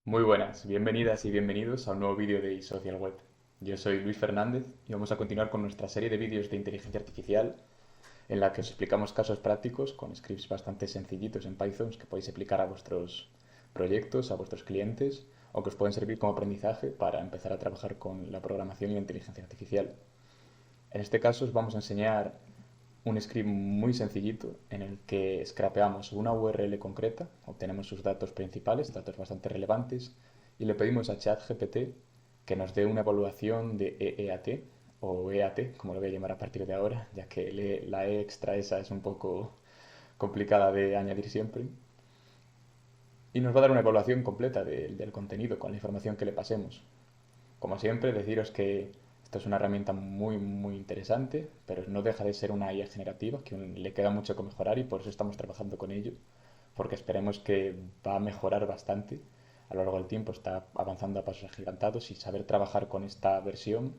Muy buenas, bienvenidas y bienvenidos a un nuevo vídeo de eSocial Web. Yo soy Luis Fernández y vamos a continuar con nuestra serie de vídeos de inteligencia artificial en la que os explicamos casos prácticos con scripts bastante sencillitos en Python que podéis aplicar a vuestros proyectos, a vuestros clientes o que os pueden servir como aprendizaje para empezar a trabajar con la programación y la inteligencia artificial. En este caso os vamos a enseñar un script muy sencillito en el que scrapeamos una URL concreta, obtenemos sus datos principales, datos bastante relevantes, y le pedimos a ChatGPT que nos dé una evaluación de EEAT, o EAT, como lo voy a llamar a partir de ahora, ya que la E extra esa es un poco complicada de añadir siempre. Y nos va a dar una evaluación completa del contenido con la información que le pasemos. Como siempre, deciros que esto es una herramienta muy interesante, pero no deja de ser una IA generativa, que le queda mucho que mejorar y por eso estamos trabajando con ello, porque esperemos que va a mejorar bastante a lo largo del tiempo, está avanzando a pasos agigantados y saber trabajar con esta versión,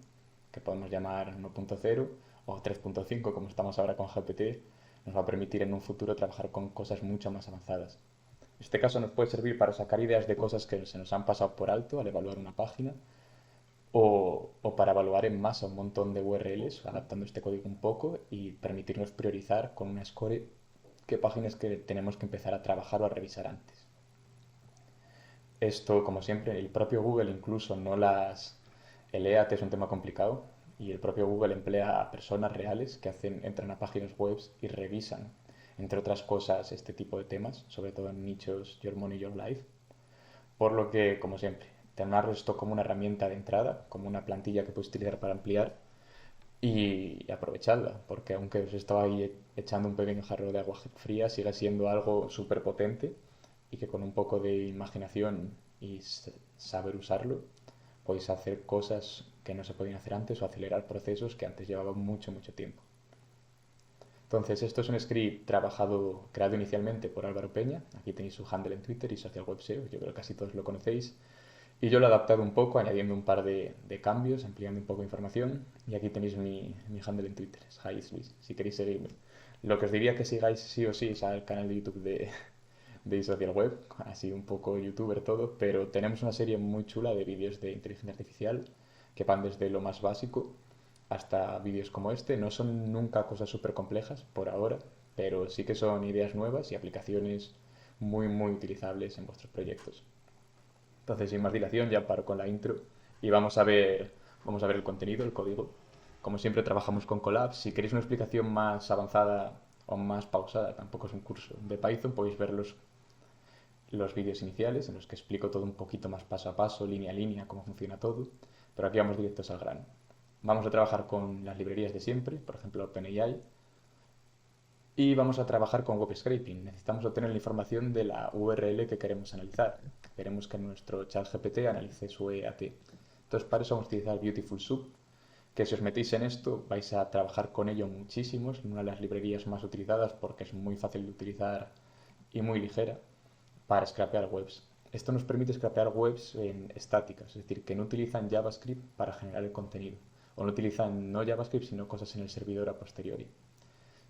que podemos llamar 1.0 o 3.5, como estamos ahora con GPT, nos va a permitir en un futuro trabajar con cosas mucho más avanzadas. Este caso nos puede servir para sacar ideas de cosas que se nos han pasado por alto al evaluar una página o para evaluar en masa un montón de URLs, adaptando este código un poco y permitirnos priorizar con una score qué páginas que tenemos que empezar a trabajar o a revisar antes. Esto, como siempre, el propio Google incluso no las... El EAT es un tema complicado y el propio Google emplea a personas reales que entran a páginas web y revisan, entre otras cosas, este tipo de temas, sobre todo en nichos Your Money, Your Life. Por lo que, como siempre, tener esto como una herramienta de entrada, como una plantilla que puedes utilizar para ampliar y aprovecharla, porque aunque os estaba ahí echando un pequeño jarro de agua fría, sigue siendo algo súper potente y que con un poco de imaginación y saber usarlo, podéis hacer cosas que no se podían hacer antes o acelerar procesos que antes llevaban mucho tiempo. Entonces, esto es un script creado inicialmente por Álvaro Peña. Aquí tenéis su handle en Twitter y Social Web SEO. Yo creo que casi todos lo conocéis. Y yo lo he adaptado un poco, añadiendo un par de cambios, ampliando un poco de información. Y aquí tenéis mi handle en Twitter, es Luis, si queréis seguirme. Lo que os diría que sigáis sí o sí es al canal de YouTube de Social Web, así un poco youtuber todo, pero tenemos una serie muy chula de vídeos de inteligencia artificial que van desde lo más básico hasta vídeos como este. No son nunca cosas súper complejas por ahora, pero sí que son ideas nuevas y aplicaciones muy utilizables en vuestros proyectos. Entonces, sin más dilación, ya paro con la intro y vamos a ver el contenido, el código. Como siempre, trabajamos con Colab. Si queréis una explicación más avanzada o más pausada, tampoco es un curso de Python, podéis ver los vídeos iniciales en los que explico todo un poquito más paso a paso, línea a línea, cómo funciona todo. Pero aquí vamos directos al grano. Vamos a trabajar con las librerías de siempre, por ejemplo OpenAI, y vamos a trabajar con web scraping. Necesitamos obtener la información de la URL que queremos analizar. Queremos que nuestro chat GPT analice su EAT. Entonces, para eso vamos a utilizar Beautiful Soup, que si os metéis en esto vais a trabajar con ello muchísimo. Es una de las librerías más utilizadas porque es muy fácil de utilizar y muy ligera para scrapear webs. Esto nos permite scrapear webs estáticas, es decir, que no utilizan JavaScript para generar el contenido. O no utilizan no JavaScript, sino cosas en el servidor a posteriori.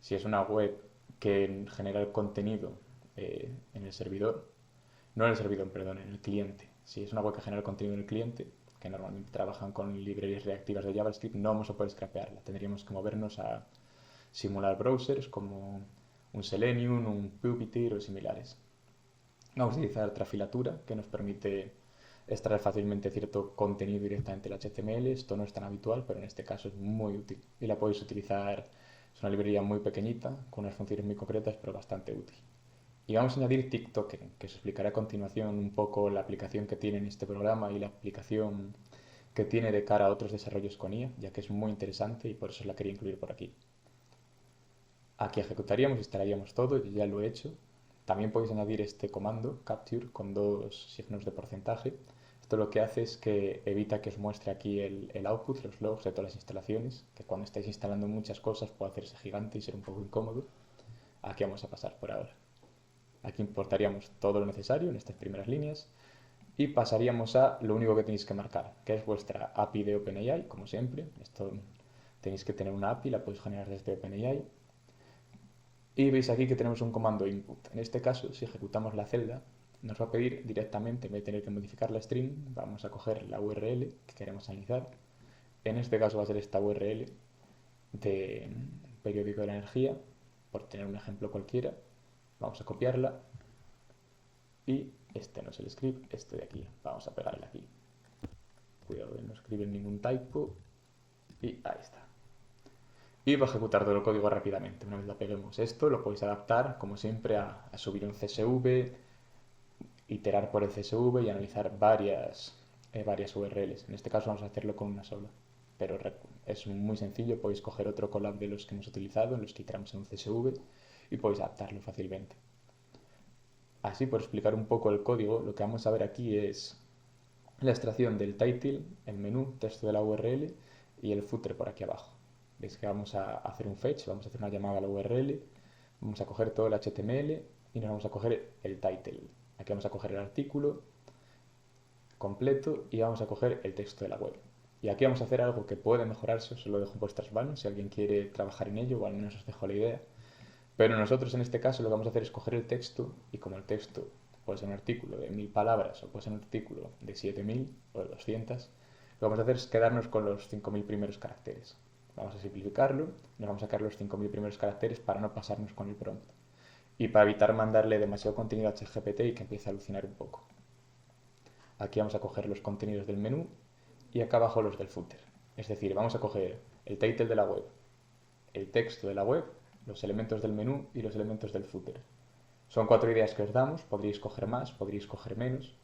Si es una web que genera el contenido en el servidor, no en el servidor, perdón, en el cliente. Si es una web que genera el contenido en el cliente, que normalmente trabajan con librerías reactivas de JavaScript, no vamos a poder scrapearla. Tendríamos que movernos a simular browsers como un Selenium, un Puppeteer o similares. Vamos a utilizar Trafilatura, que nos permite extraer fácilmente cierto contenido directamente del HTML. Esto no es tan habitual, pero en este caso es muy útil. Y la podéis utilizar, es una librería muy pequeñita, con unas funciones muy concretas, pero bastante útil. Y vamos a añadir TikTok, que os explicaré a continuación un poco la aplicación que tiene en este programa y la aplicación que tiene de cara a otros desarrollos con IA, ya que es muy interesante y por eso la quería incluir por aquí. Aquí ejecutaríamos, instalaríamos todo, yo ya lo he hecho. También podéis añadir este comando, capture, con dos signos de porcentaje. Esto lo que hace es que evita que os muestre aquí el output, los logs de todas las instalaciones, que cuando estáis instalando muchas cosas puede hacerse gigante y ser un poco incómodo. Aquí vamos a pasar por ahora. Aquí importaríamos todo lo necesario en estas primeras líneas y pasaríamos a lo único que tenéis que marcar, que es vuestra API de OpenAI, como siempre. Esto tenéis que tener una API, la podéis generar desde OpenAI. Y veis aquí que tenemos un comando input. En este caso, si ejecutamos la celda, nos va a pedir directamente, en vez de tener que modificar la string, vamos a coger la URL que queremos analizar. En este caso va a ser esta URL de periódico de la energía, por tener un ejemplo cualquiera. Vamos a copiarla y este no es el script, este de aquí. Vamos a pegarle aquí. Cuidado de no escribir ningún typo. Y ahí está. Y va a ejecutar todo el código rápidamente. Una vez lo peguemos esto, lo podéis adaptar, como siempre, a subir un CSV, iterar por el CSV y analizar varias URLs. En este caso vamos a hacerlo con una sola. Pero es muy sencillo, podéis coger otro collab de los que hemos utilizado, en los que iteramos en un CSV, y podéis adaptarlo fácilmente. Así, por explicar un poco el código, lo que vamos a ver aquí es la extracción del title, el menú, texto de la URL y el footer por aquí abajo. Veis que vamos a hacer un fetch, vamos a hacer una llamada a la URL, vamos a coger todo el HTML y nos vamos a coger el title. Aquí vamos a coger el artículo completo y vamos a coger el texto de la web. Y aquí vamos a hacer algo que puede mejorarse, os lo dejo en vuestras manos si alguien quiere trabajar en ello, o al menos os dejo la idea. Pero nosotros en este caso lo que vamos a hacer es coger el texto, y como el texto puede ser un artículo de 1000 palabras o puede ser un artículo de 7000 o de 200, lo que vamos a hacer es quedarnos con los 5000 primeros caracteres. Vamos a simplificarlo, nos vamos a sacar los 5000 primeros caracteres para no pasarnos con el prompt y para evitar mandarle demasiado contenido a ChatGPT y que empiece a alucinar un poco. Aquí vamos a coger los contenidos del menú y acá abajo los del footer. Es decir, vamos a coger el title de la web, el texto de la web, los elementos del menú y los elementos del footer. Son 4 ideas que os damos, podríais coger más, podríais coger menos.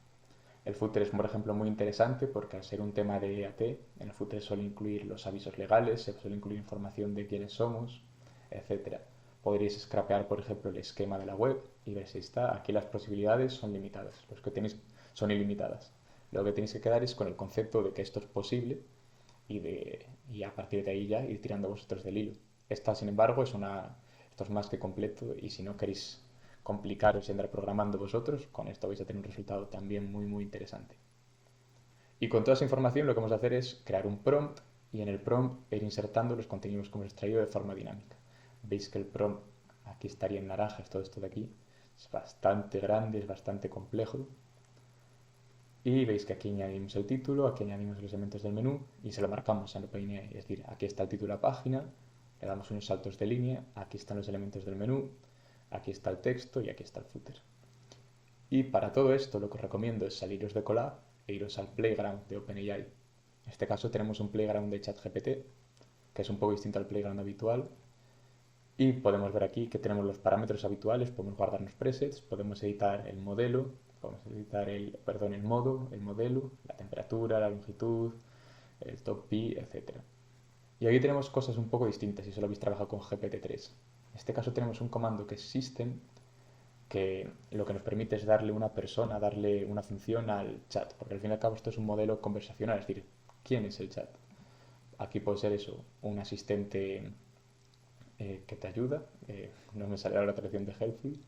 El footer es, por ejemplo, muy interesante porque al ser un tema de EAT, en el footer suele incluir los avisos legales, se suele incluir información de quiénes somos, etc. Podríais scrapear, por ejemplo, el esquema de la web y ver si está. Aquí las posibilidades son limitadas, los que tenéis son ilimitadas. Lo que tenéis que quedar es con el concepto de que esto es posible y a partir de ahí ya ir tirando vosotros del hilo. Esta, sin embargo, esto es más que completo y si no queréis complicaros y andar programando vosotros, con esto vais a tener un resultado también muy interesante. Y con toda esa información lo que vamos a hacer es crear un prompt y en el prompt ir insertando los contenidos que hemos extraído de forma dinámica. Veis que el prompt, aquí estaría en naranja, todo esto de aquí, es bastante grande, es bastante complejo. Y veis que aquí añadimos el título, aquí añadimos los elementos del menú y se lo marcamos en el PNG. Es decir, aquí está el título de la página, le damos unos saltos de línea, aquí están los elementos del menú, aquí está el texto y aquí está el footer. Y para todo esto lo que os recomiendo es saliros de Colab e iros al Playground de OpenAI. En este caso tenemos un Playground de ChatGPT, que es un poco distinto al Playground habitual. Y podemos ver aquí que tenemos los parámetros habituales, podemos guardarnos presets, podemos editar el modelo, podemos editar el modo, el modelo, la temperatura, la longitud, el top pi, etc. Y aquí tenemos cosas un poco distintas si solo habéis trabajado con GPT-3. En este caso tenemos un comando que es system, que lo que nos permite es darle una persona, darle una función al chat, porque al fin y al cabo esto es un modelo conversacional, es decir, ¿quién es el chat? Aquí puede ser eso, un asistente que te ayuda, no me sale ahora la traducción de helpful,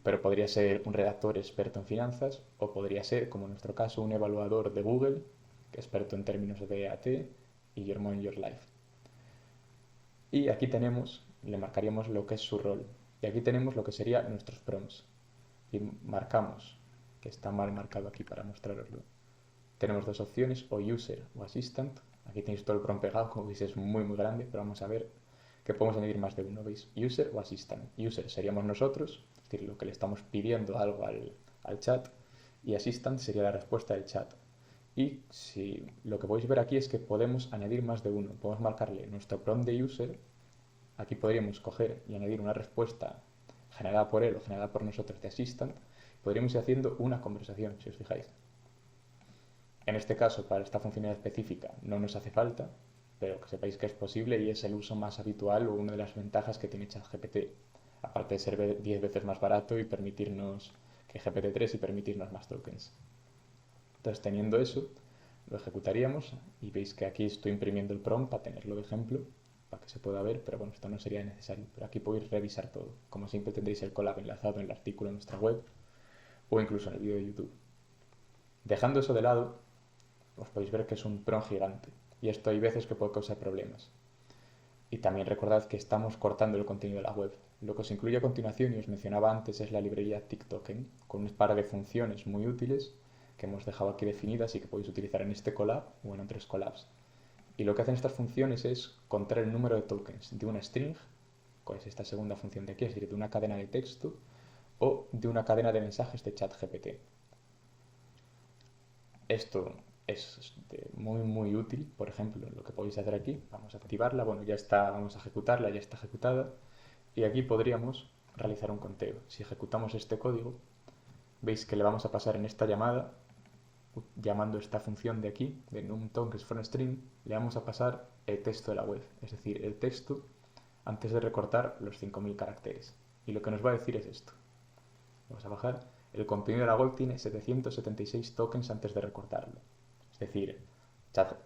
pero podría ser un redactor experto en finanzas o podría ser, como en nuestro caso, un evaluador de Google, experto en términos de EAT y Your Mind, Your Life. Y aquí le marcaríamos lo que es su rol. Y aquí tenemos lo que serían nuestros prompts. Y marcamos, que está mal marcado aquí para mostraroslo. Tenemos dos opciones, o user o assistant. Aquí tenéis todo el prompt pegado, como veis es muy grande, pero vamos a ver que podemos añadir más de uno, ¿veis? User o assistant. User seríamos nosotros, es decir, lo que le estamos pidiendo algo al chat, y assistant sería la respuesta del chat. Y si lo que podéis ver aquí es que podemos añadir más de uno. Podemos marcarle nuestro prompt de user. Aquí podríamos coger y añadir una respuesta generada por él o generada por nosotros de assistant. Podríamos ir haciendo una conversación, si os fijáis. En este caso, para esta funcionalidad específica no nos hace falta, pero que sepáis que es posible y es el uso más habitual o una de las ventajas que tiene ChatGPT, aparte de ser 10 veces más barato y permitirnos que GPT-3 y permitirnos más tokens. Entonces, teniendo eso, lo ejecutaríamos y veis que aquí estoy imprimiendo el prompt para tenerlo de ejemplo, para que se pueda ver, pero bueno, esto no sería necesario. Pero aquí podéis revisar todo. Como siempre tendréis el collab enlazado en el artículo en nuestra web o incluso en el vídeo de YouTube. Dejando eso de lado, os podéis ver que es un prompt gigante y esto hay veces que puede causar problemas. Y también recordad que estamos cortando el contenido de la web. Lo que os incluye a continuación y os mencionaba antes es la librería TikToken, con un par de funciones muy útiles que hemos dejado aquí definidas y que podéis utilizar en este collab o en otros collabs. Y lo que hacen estas funciones es contar el número de tokens de una string, que es esta segunda función de aquí, es decir, de una cadena de texto, o de una cadena de mensajes de ChatGPT. Esto es muy útil, por ejemplo, lo que podéis hacer aquí, vamos a activarla, bueno, ya está, vamos a ejecutarla, ya está ejecutada, y aquí podríamos realizar un conteo. Si ejecutamos este código, veis que le vamos a pasar en esta llamada, llamando esta función de aquí, de numTokens from string, le vamos a pasar el texto de la web, es decir, el texto antes de recortar los 5000 caracteres. Y lo que nos va a decir es esto. Vamos a bajar. El contenido de la web tiene 776 tokens antes de recortarlo. Es decir,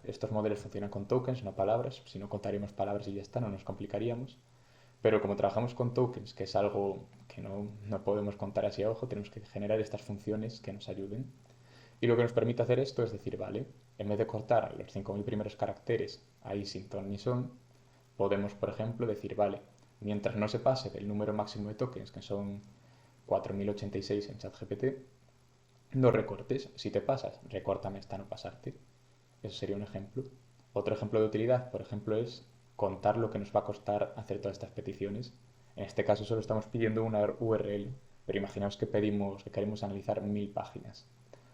estos modelos funcionan con tokens, no palabras. Si no contaríamos palabras y ya está, no nos complicaríamos. Pero como trabajamos con tokens, que es algo que no podemos contar así a ojo, tenemos que generar estas funciones que nos ayuden. Y lo que nos permite hacer esto es decir, vale, en vez de cortar los 5000 primeros caracteres ahí sin ton ni son, podemos, por ejemplo, decir, vale, mientras no se pase del número máximo de tokens, que son 4086 en ChatGPT, no recortes. Si te pasas, recórtame hasta no pasarte. Eso sería un ejemplo. Otro ejemplo de utilidad, por ejemplo, es contar lo que nos va a costar hacer todas estas peticiones. En este caso solo estamos pidiendo una URL, pero imaginaos que pedimos, que queremos analizar 1000 páginas.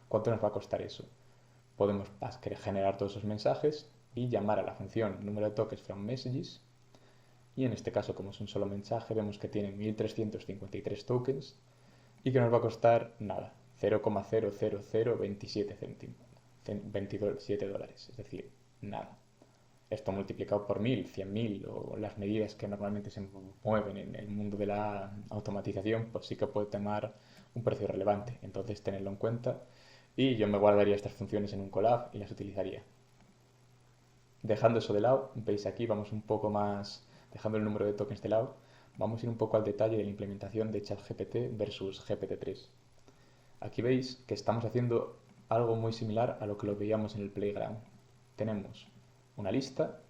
¿Cuánto nos va a costar eso? Podemos generar todos esos mensajes y llamar a la función número de tokens from messages. Y en este caso, como es un solo mensaje, vemos que tiene 1353 tokens y que nos va a costar nada, 0,00027 céntimos, 27 dólares, es decir, nada. Esto multiplicado por 1000, 100.000 o las medidas que normalmente se mueven en el mundo de la automatización, pues sí que puede tomar un precio relevante. Entonces, tenedlo en cuenta y yo me guardaría estas funciones en un collab y las utilizaría. Dejando eso de lado, veis aquí, vamos un poco más, dejando el número de tokens de lado, vamos a ir un poco al detalle de la implementación de ChatGPT versus GPT-3. Aquí veis que estamos haciendo algo muy similar a lo que lo veíamos en el Playground. Tenemos una lista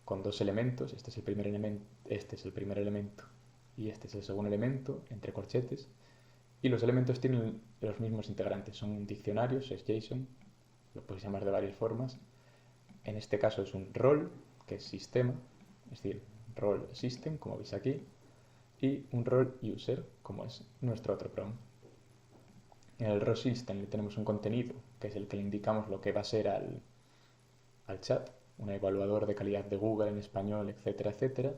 con dos elementos, este es el primer elemento, y este es el segundo elemento, entre corchetes, y los elementos tienen los mismos integrantes, son diccionarios, es JSON, lo podéis llamar de varias formas. En este caso es un role, que es sistema, es decir, role system, como veis aquí, y un role user, como es nuestro otro prompt. En el role system le tenemos un contenido, que es el que le indicamos lo que va a ser al chat, un evaluador de calidad de Google en español, etcétera, etcétera.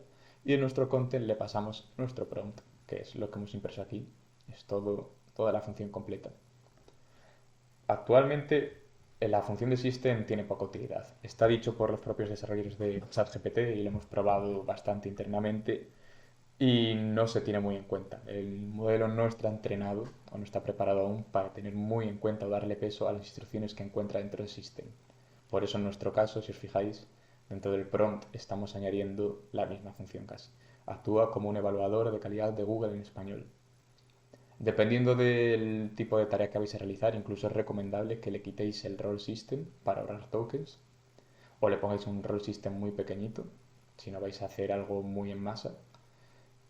Y en nuestro content le pasamos nuestro prompt, que es lo que hemos impreso aquí. Es toda la función completa. Actualmente la función de system tiene poca utilidad. Está dicho por los propios desarrolladores de ChatGPT y lo hemos probado bastante internamente y no se tiene muy en cuenta. El modelo no está entrenado o no está preparado aún para tener muy en cuenta o darle peso a las instrucciones que encuentra dentro del sistema. Por eso en nuestro caso, si os fijáis, dentro del prompt estamos añadiendo la misma función casi. Actúa como un evaluador de calidad de Google en español. Dependiendo del tipo de tarea que vais a realizar, incluso es recomendable que le quitéis el role system para ahorrar tokens o le pongáis un role system muy pequeñito si no vais a hacer algo muy en masa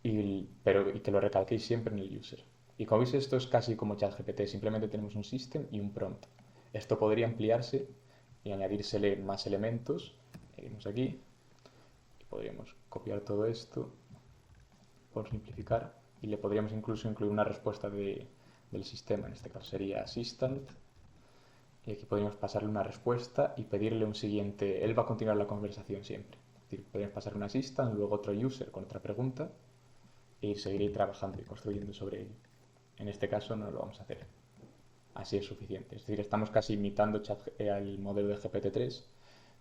y que lo recalquéis siempre en el user. Y como veis, esto es casi como ChatGPT, simplemente tenemos un system y un prompt. Esto podría ampliarse y añadírsele más elementos. Iremos aquí y podríamos copiar todo esto por simplificar y le podríamos incluso incluir una respuesta del sistema, en este caso sería assistant, y aquí podríamos pasarle una respuesta y pedirle un siguiente, él va a continuar la conversación siempre. Es decir, podríamos pasarle un assistant, luego otro user con otra pregunta y seguir trabajando y construyendo sobre ello. En este caso no lo vamos a hacer. Así es suficiente. Es decir, estamos casi imitando al modelo de GPT-3,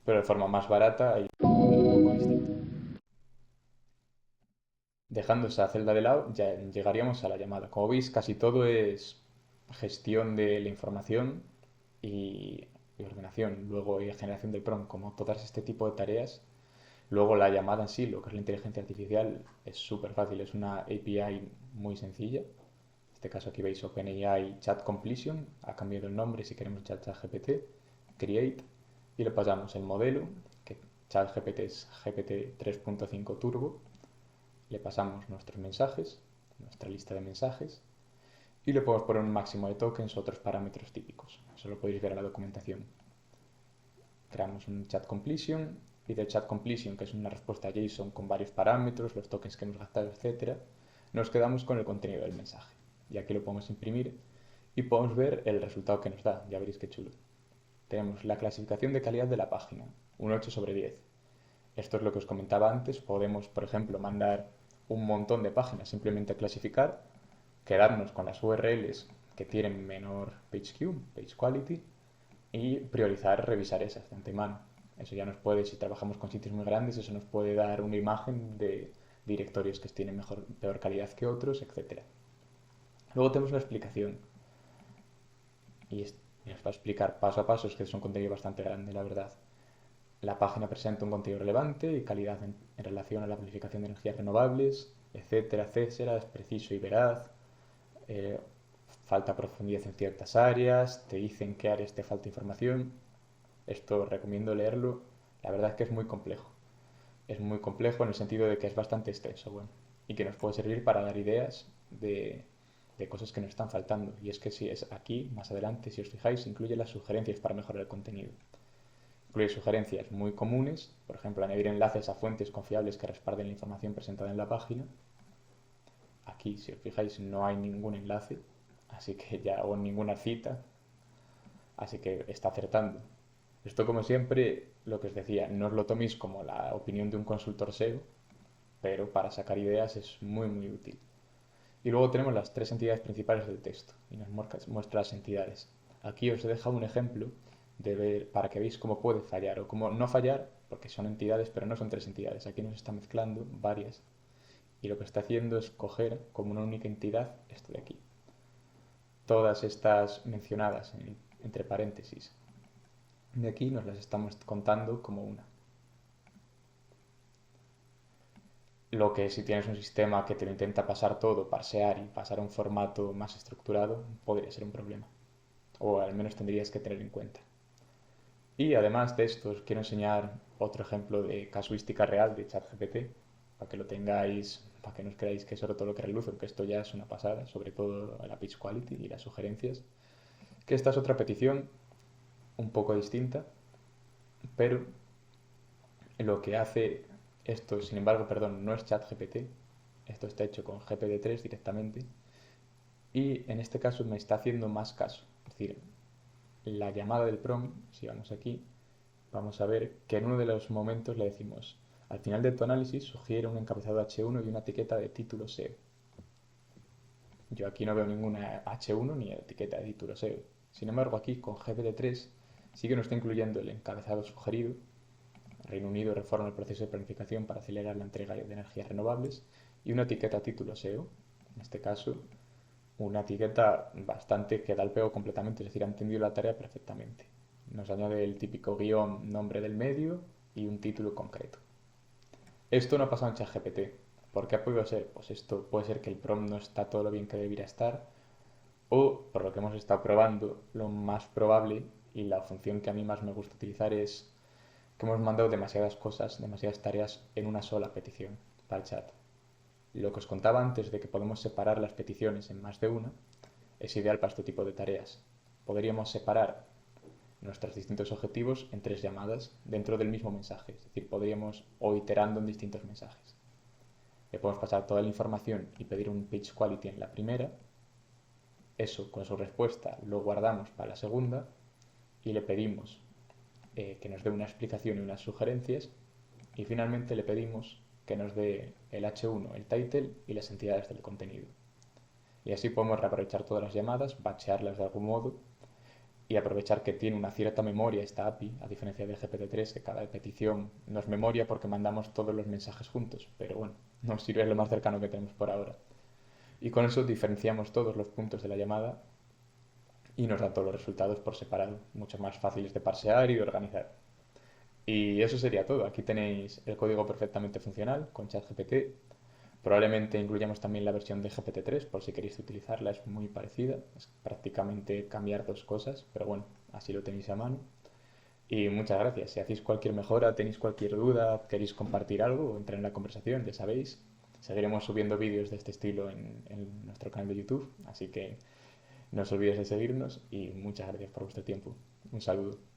pero de forma más barata y un poco distinta. Dejando esa celda de lado, ya llegaríamos a la llamada. Como veis, casi todo es gestión de la información y ordenación. Luego generación del prompt, como todas este tipo de tareas. Luego la llamada en sí, lo que es la inteligencia artificial, es súper fácil. Es una API muy sencilla. En este caso aquí veis OpenAI Chat Completion. Ha cambiado el nombre si queremos ChatGPT. Create. Y le pasamos el modelo, que ChatGPT es GPT 3.5 Turbo le pasamos nuestros mensajes, nuestra lista de mensajes, y le podemos poner un máximo de tokens o otros parámetros típicos. Eso lo podéis ver en la documentación. Creamos un chat completion y del chat completion, que es una respuesta JSON con varios parámetros, los tokens que hemos gastado, etc., nos quedamos con el contenido del mensaje. Y aquí lo podemos imprimir y podemos ver el resultado que nos da. Ya veréis qué chulo. Tenemos la clasificación de calidad de la página, un 8 sobre 10. Esto es lo que os comentaba antes. Podemos, por ejemplo, mandar un montón de páginas, simplemente clasificar, quedarnos con las URLs que tienen menor page quality, y priorizar revisar esas de antemano. Eso ya nos puede, si trabajamos con sitios muy grandes, eso nos puede dar una imagen de directorios que tienen peor calidad que otros, etc. Luego tenemos una explicación y nos va a explicar paso a paso, es que es un contenido bastante grande, la verdad. La página presenta un contenido relevante y calidad en relación a la planificación de energías renovables, etcétera, etcétera, es preciso y veraz. Falta profundidad en ciertas áreas, te dicen qué áreas te falta información. Esto recomiendo leerlo. La verdad es que es muy complejo. Es muy complejo en el sentido de que es bastante extenso, bueno, y que nos puede servir para dar ideas de cosas que nos están faltando. Y es que si es aquí, más adelante, si os fijáis, incluye las sugerencias para mejorar el contenido. Incluye sugerencias muy comunes, por ejemplo, añadir enlaces a fuentes confiables que respalden la información presentada en la página. Aquí, si os fijáis, no hay ningún enlace, así que ya, o ninguna cita, así que está acertando. Esto, como siempre, lo que os decía, no os lo toméis como la opinión de un consultor SEO, pero para sacar ideas es muy, muy útil. Y luego tenemos las tres entidades principales del texto, y nos muestra las entidades. Aquí os he dejado un ejemplo de ver, para que veáis cómo puede fallar, o cómo no fallar, porque son entidades, pero no son tres entidades. Aquí nos está mezclando varias, y lo que está haciendo es coger como una única entidad esto de aquí. Todas estas mencionadas entre paréntesis de aquí nos las estamos contando como una. Lo que si tienes un sistema que te lo intenta pasar todo, parsear y pasar a un formato más estructurado, podría ser un problema. O al menos tendrías que tener en cuenta. Y además de esto, os quiero enseñar otro ejemplo de casuística real de ChatGPT, para que lo tengáis, para que no os creáis que es solo todo lo que reluce, porque esto ya es una pasada, sobre todo la pitch quality y las sugerencias. Que esta es otra petición un poco distinta, pero lo que hace esto, sin embargo, perdón, no es ChatGPT, esto está hecho con GPT-3 directamente, y en este caso me está haciendo más caso. Es decir, la llamada del prompt, si vamos aquí, vamos a ver que en uno de los momentos le decimos, al final de tu análisis sugiere un encabezado H1 y una etiqueta de título SEO. Yo aquí no veo ninguna H1 ni etiqueta de título SEO. Sin embargo, aquí con GPT-3 sí que nos está incluyendo el encabezado sugerido. Reino Unido reforma el proceso de planificación para acelerar la entrega de energías renovables, y una etiqueta título SEO, en este caso una etiqueta bastante que da el pego completamente, es decir, ha entendido la tarea perfectamente. Nos añade el típico guión, nombre del medio y un título concreto. Esto no ha pasado en ChatGPT. ¿Por qué ha podido ser? Pues esto puede ser que el prompt no está todo lo bien que debería estar, o por lo que hemos estado probando, lo más probable y la función que a mí más me gusta utilizar es que hemos mandado demasiadas cosas, demasiadas tareas en una sola petición para el chat. Lo que os contaba antes de que podemos separar las peticiones en más de una es ideal para este tipo de tareas. Podríamos separar nuestros distintos objetivos en tres llamadas dentro del mismo mensaje, es decir, podríamos o iterando en distintos mensajes. Le podemos pasar toda la información y pedir un page quality en la primera, eso con su respuesta lo guardamos para la segunda y le pedimos que nos dé una explicación y unas sugerencias, y finalmente le pedimos que nos dé el H1, el title y las entidades del contenido. Y así podemos reaprovechar todas las llamadas, batchearlas de algún modo y aprovechar que tiene una cierta memoria esta API, a diferencia de GPT-3, que cada petición no es memoria porque mandamos todos los mensajes juntos, pero bueno, nos sirve lo más cercano que tenemos por ahora. Y con eso diferenciamos todos los puntos de la llamada y nos da todos los resultados por separado, mucho más fáciles de parsear y de organizar. Y eso sería todo. Aquí tenéis el código perfectamente funcional con ChatGPT. Probablemente incluyamos también la versión de GPT-3 por si queréis utilizarla, es muy parecida. Es prácticamente cambiar dos cosas, pero bueno, así lo tenéis a mano. Y muchas gracias. Si hacéis cualquier mejora, tenéis cualquier duda, queréis compartir algo o entrar en la conversación, ya sabéis. Seguiremos subiendo vídeos de este estilo en nuestro canal de YouTube, así que no os olvidéis de seguirnos y muchas gracias por vuestro tiempo. Un saludo.